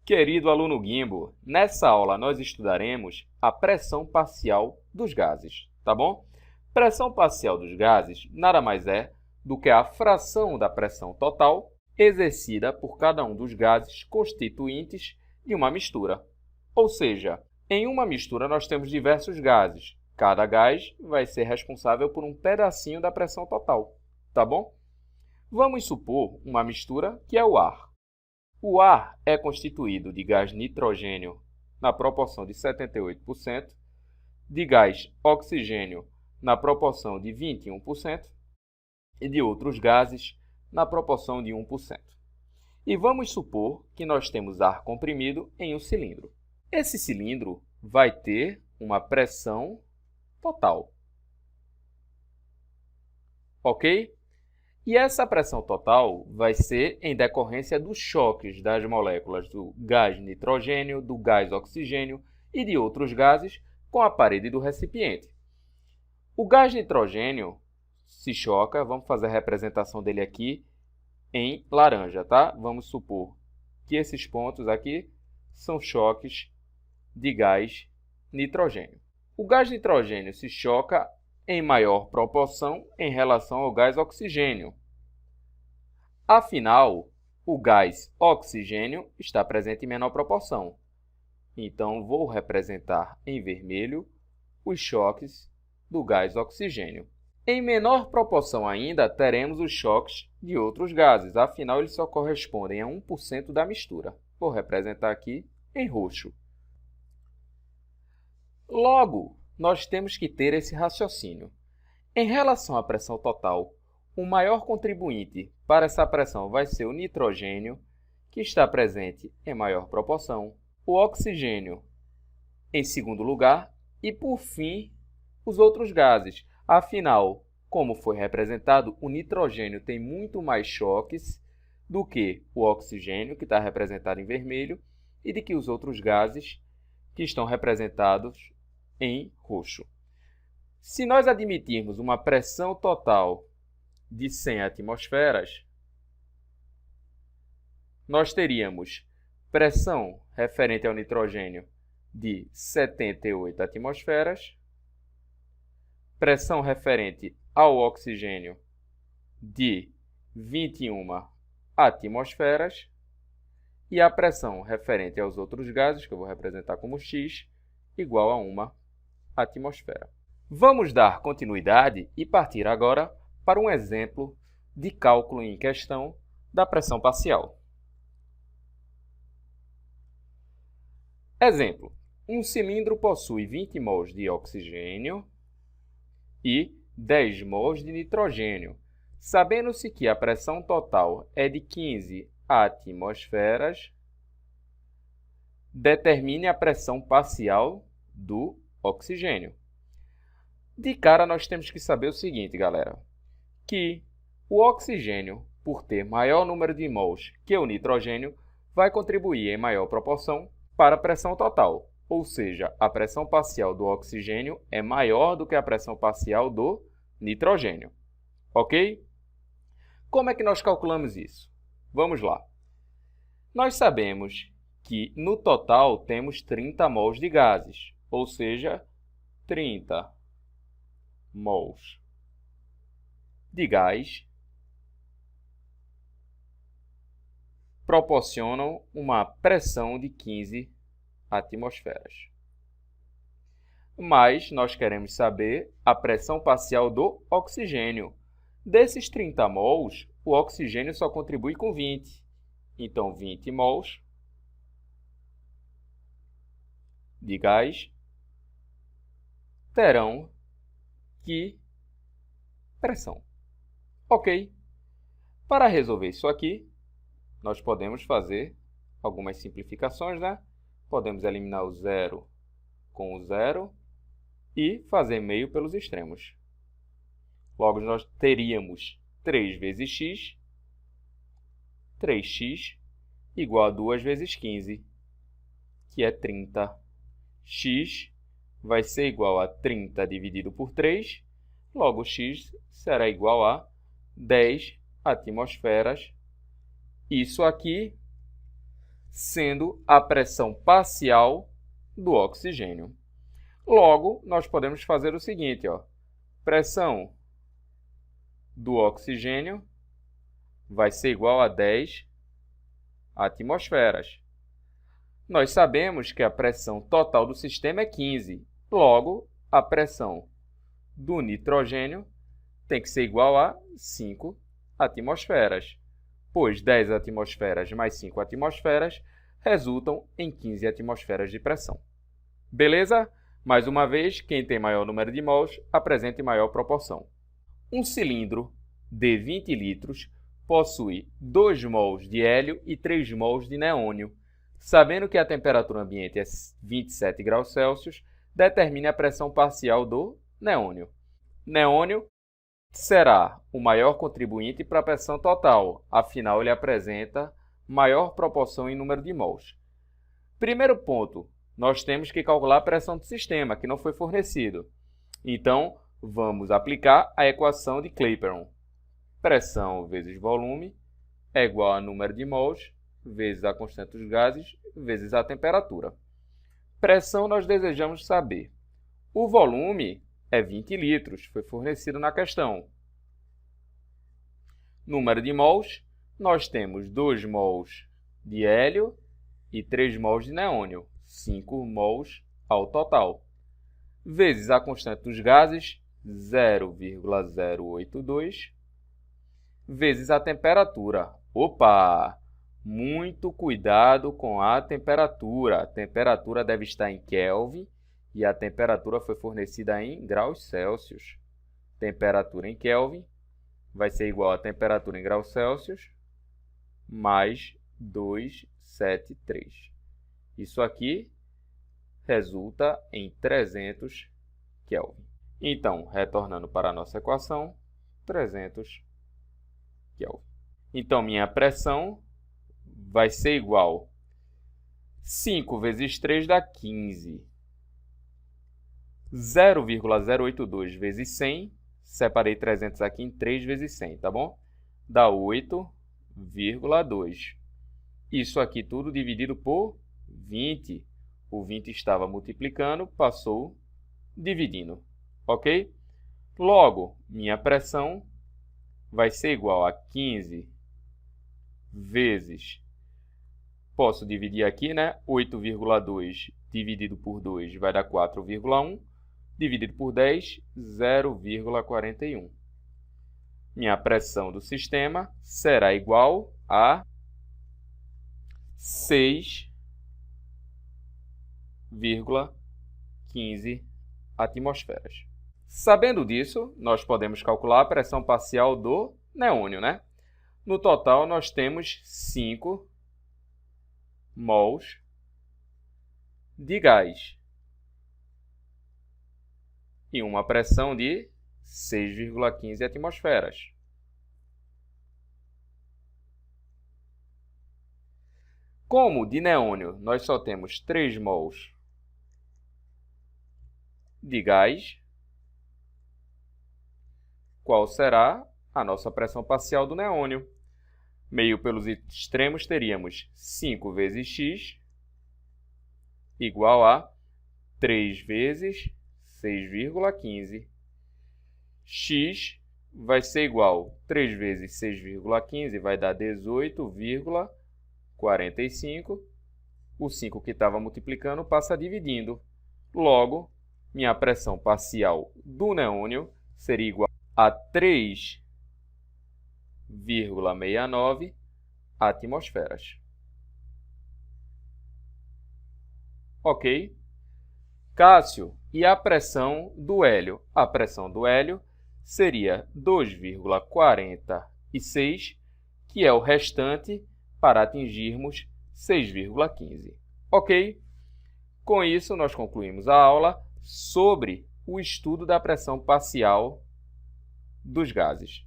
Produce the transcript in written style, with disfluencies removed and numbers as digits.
Querido aluno Guimbo, nessa aula nós estudaremos a pressão parcial dos gases, tá bom? Pressão parcial dos gases nada mais é do que a fração da pressão total exercida por cada um dos gases constituintes de uma mistura. Ou seja, em uma mistura nós temos diversos gases. Cada gás vai ser responsável por um pedacinho da pressão total, tá bom? Vamos supor uma mistura que é o ar. O ar é constituído de gás nitrogênio na proporção de 78%, de gás oxigênio na proporção de 21% e de outros gases na proporção de 1%. E vamos supor que nós temos ar comprimido em um cilindro. Esse cilindro vai ter uma pressão total. Ok? E essa pressão total vai ser em decorrência dos choques das moléculas do gás nitrogênio, do gás oxigênio e de outros gases com a parede do recipiente. O gás nitrogênio se choca, vamos fazer a representação dele aqui em laranja, tá? Vamos supor que esses pontos aqui são choques de gás nitrogênio. O gás nitrogênio se choca em maior proporção em relação ao gás oxigênio. Afinal, o gás oxigênio está presente em menor proporção. Então, vou representar em vermelho os choques do gás oxigênio. Em menor proporção ainda, teremos os choques de outros gases. Afinal, eles só correspondem a 1% da mistura. Vou representar aqui em roxo. Logo, nós temos que ter esse raciocínio. Em relação à pressão total, o maior contribuinte para essa pressão vai ser o nitrogênio, que está presente em maior proporção, o oxigênio em segundo lugar e, por fim, os outros gases. Afinal, como foi representado, o nitrogênio tem muito mais choques do que o oxigênio, que está representado em vermelho, e de que os outros gases, que estão representados em roxo. Se nós admitirmos uma pressão total de 100 atmosferas, nós teríamos pressão referente ao nitrogênio de 78 atmosferas, pressão referente ao oxigênio de 21 atmosferas e a pressão referente aos outros gases, que eu vou representar como X, igual a 1 atmosfera. Vamos dar continuidade e partir agora para um exemplo de cálculo em questão da pressão parcial. Exemplo: um cilindro possui 20 mols de oxigênio e 10 mols de nitrogênio. Sabendo-se que a pressão total é de 15 atmosferas, determine a pressão parcial do oxigênio. De cara, nós temos que saber o seguinte, galera, que o oxigênio, por ter maior número de mols que o nitrogênio, vai contribuir em maior proporção para a pressão total. Ou seja, a pressão parcial do oxigênio é maior do que a pressão parcial do nitrogênio. Ok? Como é que nós calculamos isso? Vamos lá. Nós sabemos que no total temos 30 mols de gases, ou seja, 30 mols de gás proporcionam uma pressão de 15 atmosferas. Mas nós queremos saber a pressão parcial do oxigênio. Desses 30 mols, o oxigênio só contribui com 20. Então, 20 mols de gás terão que pressão. Ok? Para resolver isso aqui, nós podemos fazer algumas simplificações, né? Podemos eliminar o zero com o zero e fazer meio pelos extremos. Logo, nós teríamos 3 vezes x, 3x, igual a 2 vezes 15, que é 30. X vai ser igual a 30 dividido por 3, logo x será igual a 10 atmosferas. Isso aqui sendo a pressão parcial do oxigênio. Logo, nós podemos fazer o seguinte, ó. Pressão do oxigênio vai ser igual a 10 atmosferas. Nós sabemos que a pressão total do sistema é 15. Logo, a pressão do nitrogênio tem que ser igual a 5 atmosferas, pois 10 atmosferas mais 5 atmosferas resultam em 15 atmosferas de pressão. Beleza? Mais uma vez, quem tem maior número de mols, apresente maior proporção. Um cilindro de 20 litros possui 2 mols de hélio e 3 mols de neônio. Sabendo que a temperatura ambiente é 27 graus Celsius, determine a pressão parcial do neônio. Neônio será o maior contribuinte para a pressão total, afinal ele apresenta maior proporção em número de mols. Primeiro ponto, nós temos que calcular a pressão do sistema, que não foi fornecido. Então, vamos aplicar a equação de Clapeyron. Pressão vezes volume é igual a número de mols vezes a constante dos gases vezes a temperatura. Pressão nós desejamos saber. O volume é 20 litros, foi fornecido na questão. Número de mols, nós temos 2 mols de hélio e 3 mols de neônio, 5 mols ao total. Vezes a constante dos gases, 0,082, vezes a temperatura. Opa! Muito cuidado com a temperatura. A temperatura deve estar em Kelvin e a temperatura foi fornecida em graus Celsius. Temperatura em Kelvin vai ser igual a temperatura em graus Celsius mais 273. Isso aqui resulta em 300 Kelvin. Então, retornando para a nossa equação, 300 Kelvin. Então, minha pressão vai ser igual 5 vezes 3 dá 15. 0,082 vezes 100, separei 300 aqui em 3 vezes 100, tá bom? Dá 8,2. Isso aqui tudo dividido por 20. O 20 estava multiplicando, passou dividindo, ok? Logo, minha pressão vai ser igual a 15 vezes, posso dividir aqui, né? 8,2 dividido por 2 vai dar 4,1, dividido por 10, 0,41. Minha pressão do sistema será igual a 6,15 atmosferas. Sabendo disso, nós podemos calcular a pressão parcial do neônio, né? No total, nós temos 5 mols de gás e uma pressão de 6,15 atmosferas. Como de neônio nós só temos 3 mols de gás, qual será a nossa pressão parcial do neônio? Meio pelos extremos teríamos 5 vezes x igual a 3 vezes 6,15. X vai ser igual a 3 vezes 6,15 vai dar 18,45. O 5 que estava multiplicando passa dividindo. Logo, minha pressão parcial do neônio seria igual a 3,69 atmosferas. Ok? Cássio, e a pressão do hélio? A pressão do hélio seria 2,46, que é o restante para atingirmos 6,15. Ok? Com isso, nós concluímos a aula sobre o estudo da pressão parcial dos gases.